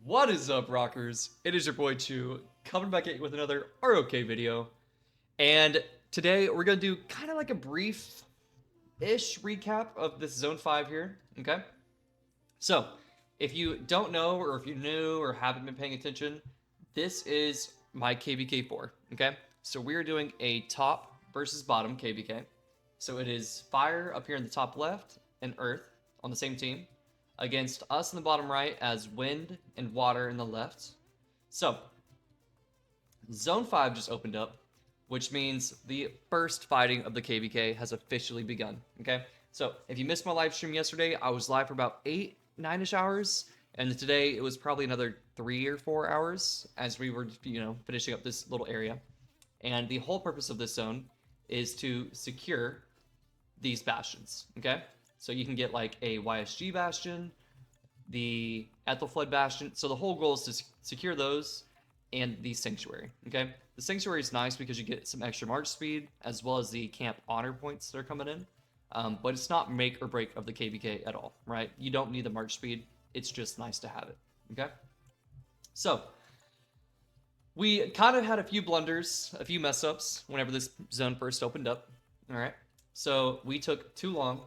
What is up, rockers? It is your boy Chew, coming back at you with another ROK video. And today we're going to do kind of like a brief-ish recap of this Zone 5 here, okay? So, if you don't know, or if you're new or haven't been paying attention, this is my KVK 4, okay? So we are doing a top versus bottom KVK. So it is fire up here in the top left and earth on the same team against us in the bottom right as wind and water in the left. So, Zone 5 just opened up, which means the first fighting of the KVK has officially begun, okay? So, if you missed my live stream yesterday, I was live for about 8, 9-ish hours, and today it was probably another 3 or 4 hours as we were, finishing up this little area. And the whole purpose of this zone is to secure these bastions, okay? So you can get like a YSG bastion, the Ethelfled bastion. So the whole goal is to secure those and the sanctuary, okay? The sanctuary is nice because you get some extra march speed as well as the camp honor points that are coming in. But it's not make or break of the KVK at all, right? You don't need the march speed. It's just nice to have it, okay? So we kind of had a few blunders, a few mess ups whenever this zone first opened up, all right? So we took too long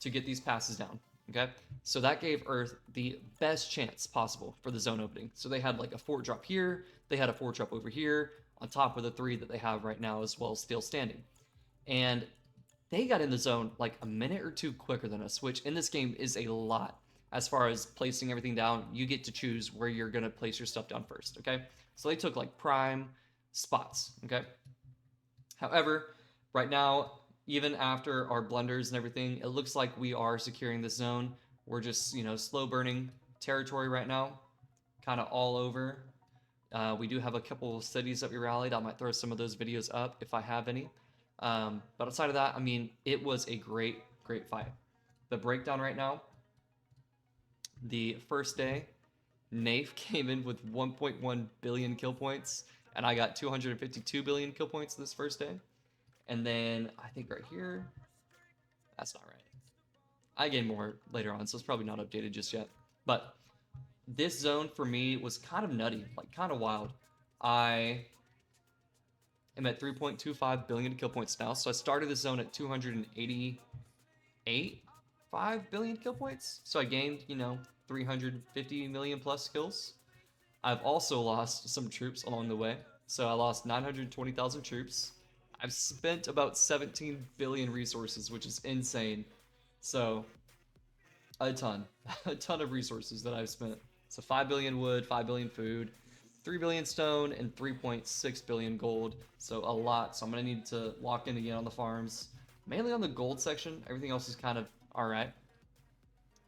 to get these passes down, okay? So that gave Earth the best chance possible for the zone opening. So they had like a fort drop here, they had a fort drop over here, on top of the 3 that they have right now as well, still standing. And they got in the zone like a minute or 2 quicker than us, which in this game is a lot. As far as placing everything down, you get to choose where you're gonna place your stuff down first, okay? So they took like prime spots, okay? However, right now, even after our blunders and everything, it looks like we are securing this zone. We're just, slow burning territory right now, kind of all over. We do have a couple of cities that we rallied. I might throw some of those videos up if I have any. But outside of that, I mean, it was a great, great fight. The breakdown right now, the first day, Nafe came in with 1.1 billion kill points, and I got 252 billion kill points this first day. And then I think right here, that's not right. I gained more later on, so it's probably not updated just yet. But this zone for me was kind of nutty, like kind of wild. I am at 3.25 billion kill points now, so I started the zone at 288.5 billion kill points. So I gained, 350 million plus kills. I've also lost some troops along the way. So I lost 920,000 troops. I've spent about 17 billion resources, which is insane. So, a ton. A ton of resources that I've spent. So 5 billion wood, 5 billion food, 3 billion stone, and 3.6 billion gold. So a lot. So I'm going to need to lock in again on the farms. Mainly on the gold section. Everything else is kind of alright.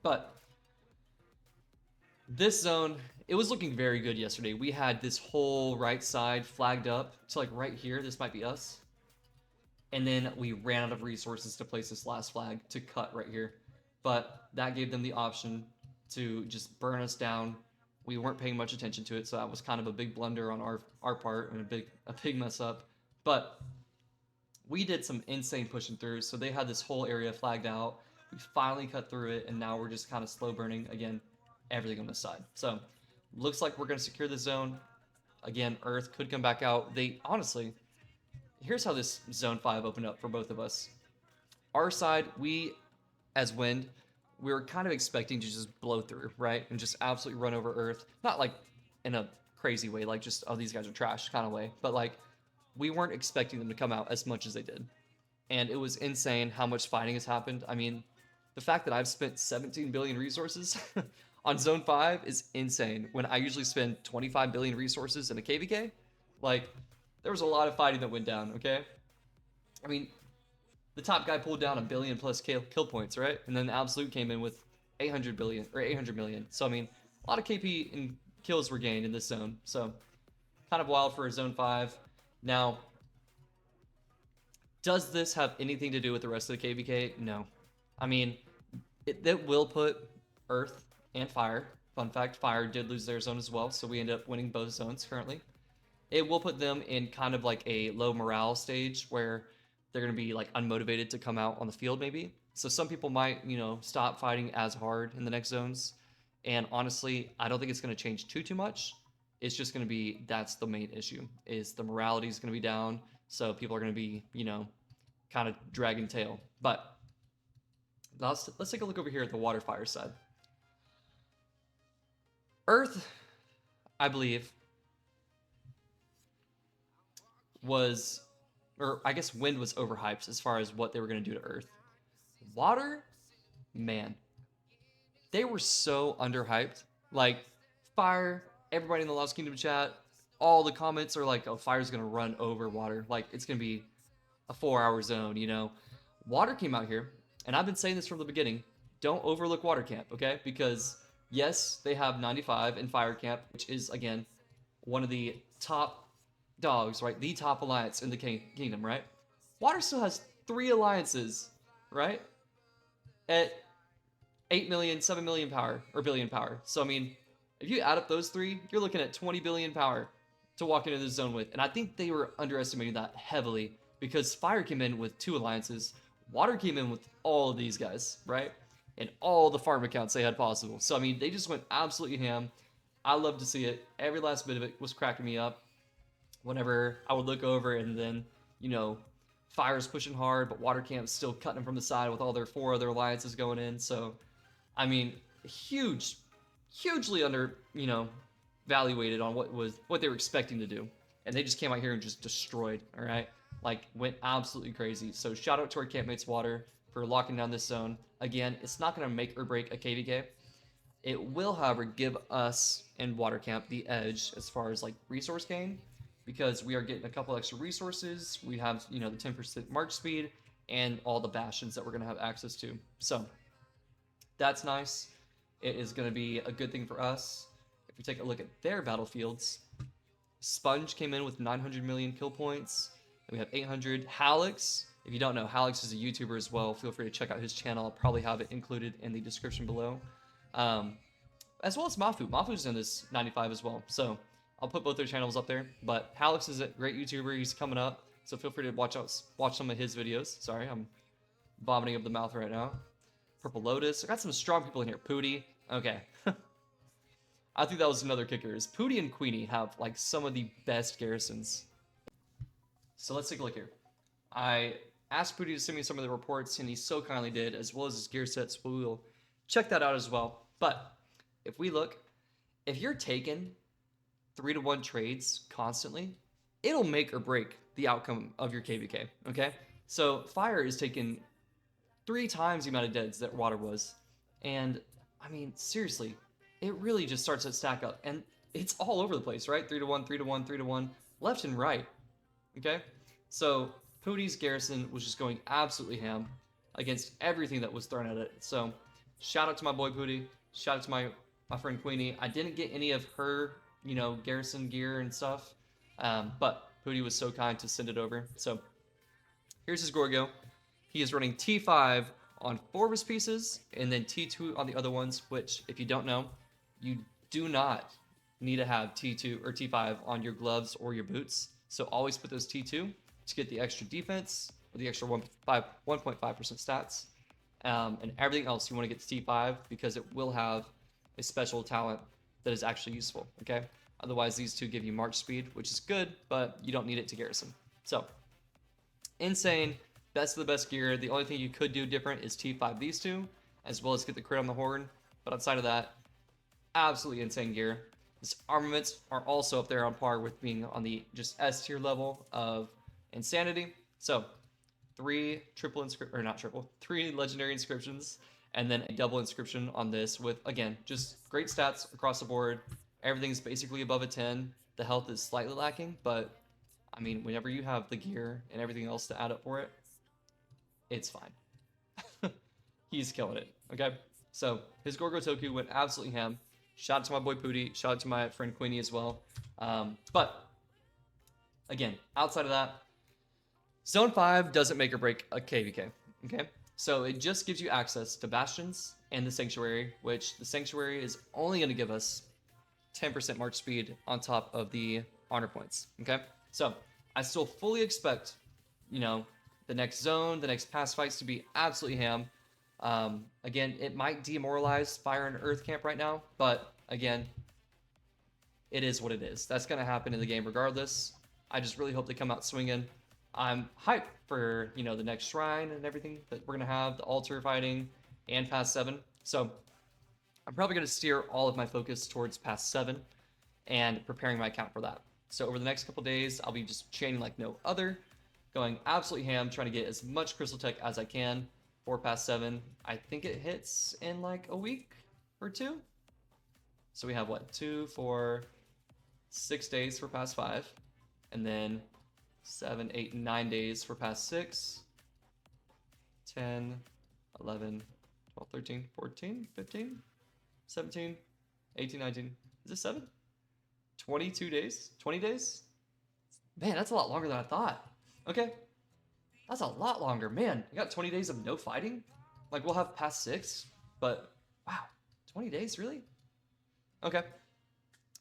But this zone, it was looking very good yesterday. We had this whole right side flagged up to like right here. This might be us. And then we ran out of resources to place this last flag to cut right here. But that gave them the option to just burn us down. We weren't paying much attention to it, so that was kind of a big blunder on our part and a big mess up. But we did some insane pushing through, so they had this whole area flagged out. We finally cut through it, and now we're just kind of slow burning again everything on this side. So looks like we're going to secure the zone. Again, Earth could come back out. They honestly, here's how this zone 5 opened up for both of us. Our side, we as wind, we were kind of expecting to just blow through, right? And just absolutely run over Earth. Not like in a crazy way, like just, oh, these guys are trash kind of way. But like, we weren't expecting them to come out as much as they did. And it was insane how much fighting has happened. I mean, the fact that I've spent 17 billion resources on Zone 5 is insane. When I usually spend 25 billion resources in a KVK, like, there was a lot of fighting that went down, okay? I mean, the top guy pulled down a billion plus kill points, right? And then the Absolute came in with 800 billion, or 800 million. So, I mean, a lot of KP and kills were gained in this zone. So, kind of wild for a Zone 5. Now, does this have anything to do with the rest of the KVK? No. I mean, it will put Earth and Fire. Fun fact, Fire did lose their zone as well, so we end up winning both zones currently. It will put them in kind of like a low morale stage where they're going to be like unmotivated to come out on the field maybe. So some people might, stop fighting as hard in the next zones. And honestly, I don't think it's going to change too much. It's just going to be, that's the main issue, is the morality is going to be down. So people are going to be, you know, kind of dragging tail. But let's take a look over here at the water fire side. Earth, I believe, was, or I guess wind was overhyped as far as what they were going to do to Earth. Water, man, they were so underhyped. Like, fire, everybody in the Lost Kingdom chat, all the comments are like, oh, fire's going to run over water. Like, it's going to be a 4-hour zone, you know? Water came out here, and I've been saying this from the beginning. Don't overlook Water Camp, okay? Because, yes, they have 95 in Fire Camp, which is, again, one of the top dogs, right? The top alliance in the kingdom, right? Water still has 3 alliances, right? At 8 million, 7 million power, or billion power. So, I mean, if you add up those 3, you're looking at 20 billion power to walk into this zone with. And I think they were underestimating that heavily because Fire came in with 2 alliances, Water came in with all of these guys, right? And all the farm accounts they had possible. So, I mean, they just went absolutely ham. I love to see it. Every last bit of it was cracking me up. Whenever I would look over and then, you know, Fire's pushing hard, but Water Camp's still cutting them from the side with all their 4 other alliances going in. So, I mean, hugely under, you know, evaluated on what they were expecting to do. And they just came out here and just destroyed, all right? Like, went absolutely crazy. So shout out to our campmates Water for locking down this zone. Again, it's not going to make or break a KVK. It will, however, give us and Water Camp the edge as far as like resource gain, because we are getting a couple extra resources. We have, you know, the 10% march speed and all the bastions that we're going to have access to. So that's nice. It is going to be a good thing for us. If we take a look at their battlefields, Sponge came in with 900 million kill points. And we have 800. Hallux, if you don't know, Hallux is a YouTuber as well. Feel free to check out his channel. I'll probably have it included in the description below. As well as Maffu. Maffu's in this 95 as well. So I'll put both their channels up there. But Hallux is a great YouTuber. He's coming up. So feel free to watch some of his videos. Sorry, I'm vomiting up the mouth right now. Purple Lotus. I got some strong people in here. Pooty. Okay. I think that was another kicker. Is Pooty and Queenie have like some of the best garrisons. So let's take a look here. I asked Pooty to send me some of the reports, and he so kindly did, as well as his gear sets. We will check that out as well. But if we look, if you're taking 3-to-1 trades constantly, it'll make or break the outcome of your KVK, okay? So Fire is taking 3 times the amount of deads that Water was. And, I mean, seriously, it really just starts to stack up. And it's all over the place, right? 3-to-1, 3-to-1, 3-to-1, left and right, okay? So Pooty's Garrison was just going absolutely ham against everything that was thrown at it. So shout out to my boy Pooty. Shout out to my friend Queenie. I didn't get any of her, you know, Garrison gear and stuff. But Pooty was so kind to send it over. So here's his Gorgo. He is running T5 on 4 of his pieces, and then T2 on the other ones, which, if you don't know, you do not need to have T2 or T5 on your gloves or your boots. So always put those T2 to get the extra defense, or the extra 1.5% stats. And everything else you want to get to T5 because it will have a special talent that is actually useful, okay? Otherwise, these 2 give you march speed, which is good, but you don't need it to Garrison. So, insane, best of the best gear. The only thing you could do different is T5 these 2, as well as get the crit on the horn. But outside of that, absolutely insane gear. His armaments are also up there on par with being on the just S tier level of insanity. So 3 legendary inscriptions, and then a double inscription on this with, again, just great stats across the board. Everything's basically above a 10. The health is slightly lacking, but I mean, whenever you have the gear and everything else to add up for it, it's fine. He's killing it, okay? So his Gorgo Toku went absolutely ham. Shout out to my boy Pooty. Shout out to my friend Queenie as well. But again, outside of that, Zone 5 doesn't make or break a KVK, okay? So it just gives you access to Bastions and the Sanctuary, which the Sanctuary is only going to give us 10% march speed on top of the honor points, okay? So I still fully expect, you know, the next zone, the next pass fights to be absolutely ham. Again, it might demoralize Fire and Earth Camp right now, but again, it is what it is. That's going to happen in the game regardless. I just really hope they come out swinging. I'm hyped for, you know, the next shrine and everything that we're going to have, the altar fighting, and Pass 7. So I'm probably going to steer all of my focus towards Pass 7 and preparing my account for that. So over the next couple days, I'll be just chaining like no other, going absolutely ham, trying to get as much Crystal Tech as I can for Pass 7. I think it hits in like a week or two. So we have what, 2, 4, 6 days for Pass 5, and then 7, 8, 9 days for Pass 6, 10, 11, 12, 13, 14, 15, 17, 18, 19, is this 7? 22 days? 20 days? Man, that's a lot longer than I thought. Okay. That's a lot longer. Man, you got 20 days of no fighting? Like, we'll have Pass 6, but wow, 20 days, really? Okay.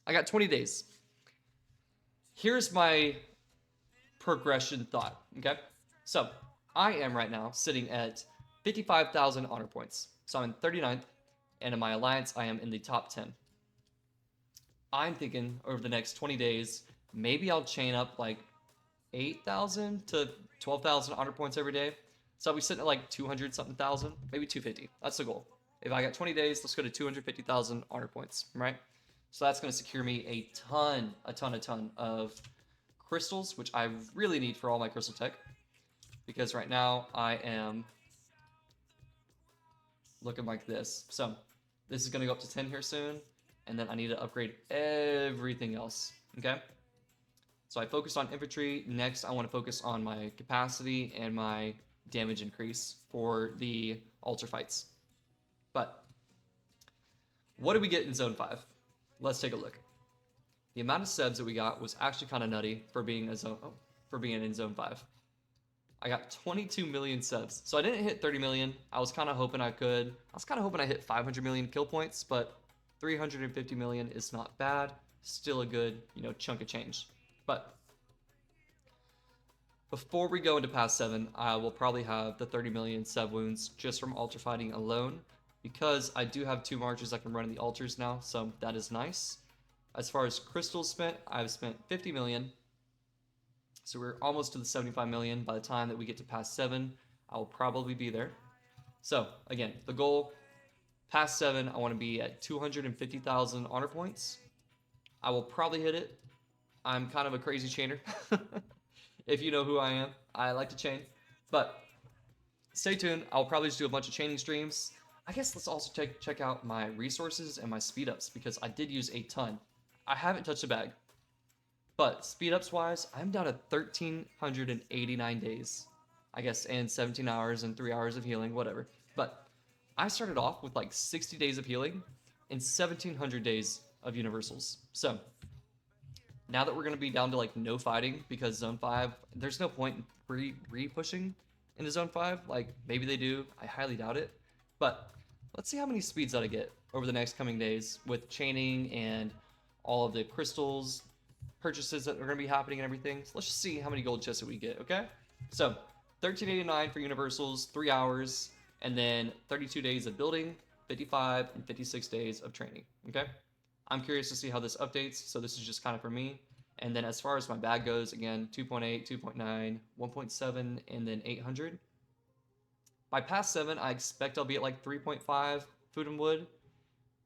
I got 20 days. Here's my progression thought, okay? So, I am right now sitting at 55,000 honor points. So I'm in 39th, and in my alliance, I am in the top 10. I'm thinking over the next 20 days, maybe I'll chain up like 8,000 to 12,000 honor points every day. So I'll be sitting at like 200 something thousand, maybe 250. That's the goal. If I got 20 days, let's go to 250,000 honor points, right? So that's going to secure me a ton of crystals, which I really need for all my crystal tech. Because right now I am looking like this. So this is going to go up to 10 here soon. And then I need to upgrade everything else, okay? So I focused on infantry. Next, I want to focus on my capacity and my damage increase for the altar fights. But what did we get in Zone 5? Let's take a look. The amount of subs that we got was actually kind of nutty for being in Zone 5. I got 22 million subs. So I didn't hit 30 million. I was kind of hoping I could. I was kind of hoping I hit 500 million kill points, but 350 million is not bad. Still a good, you know, chunk of change. But before we go into Pass 7, I will probably have the 30 million sub wounds just from altar fighting alone, because I do have 2 marches I can run in the altars now, so that is nice. As far as crystals spent, I've spent 50 million. So we're almost to the 75 million. By the time that we get to Pass 7, I will probably be there. So again, the goal, Pass 7, I want to be at 250,000 honor points. I will probably hit it. I'm kind of a crazy chainer. If you know who I am, I like to chain. But stay tuned. I'll probably just do a bunch of chaining streams. I guess let's also check out my resources and my speed ups, because I did use a ton. I haven't touched a bag. But speed ups wise, I'm down to 1,389 days. I guess, and 17 hours and 3 hours of healing, whatever. But I started off with like 60 days of healing and 1,700 days of universals. So now that we're going to be down to like no fighting, because Zone 5, there's no point in re-pushing into Zone 5. Like, maybe they do. I highly doubt it. But let's see how many speeds that I get over the next coming days with chaining and all of the crystals, purchases that are going to be happening and everything. So let's just see how many gold chests that we get, okay? So 1389 for universals, 3 hours, and then 32 days of building, 55 and 56 days of training, okay? I'm curious to see how this updates, so this is just kind of for me. And then as far as my bag goes, again, 2.8, 2.9, 1.7, and then 800. By Pass 7, I expect I'll be at like 3.5 food and wood,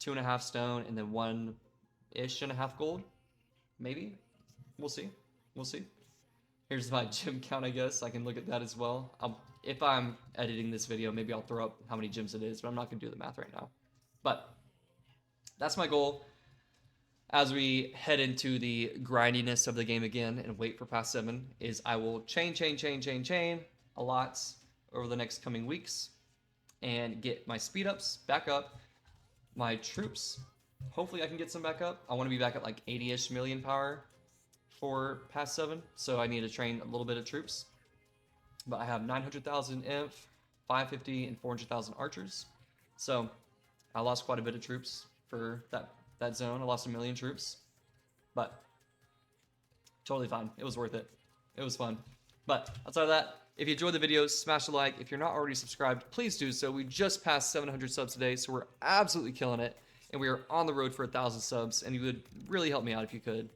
2.5 stone, and then 1-ish and a half gold. Maybe. We'll see. We'll see. Here's my gym count, I guess. I can look at that as well. If I'm editing this video, maybe I'll throw up how many gyms it is, but I'm not going to do the math right now. But that's my goal as we head into the grindiness of the game again and wait for Pass 7, is I will chain a lot over the next coming weeks and get my speed ups back up, my troops. Hopefully I can get some back up. I want to be back at like 80-ish million power for Pass 7, so I need to train a little bit of troops. But I have 900,000 inf, 550, and 400,000 archers. So I lost quite a bit of troops for that zone. I lost 1 million troops, but totally fine. It was worth it. It was fun. But outside of that, If you enjoyed the video, smash a like. If you're not already subscribed, please do so. We just passed 700 subs today, so we're absolutely killing it. And we are on the road for 1,000 subs, and you would really help me out if you could.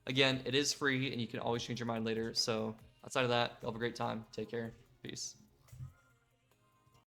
Again, it is free, and you can always change your mind later. So outside of that, you'll have a great time. Take care. Peace.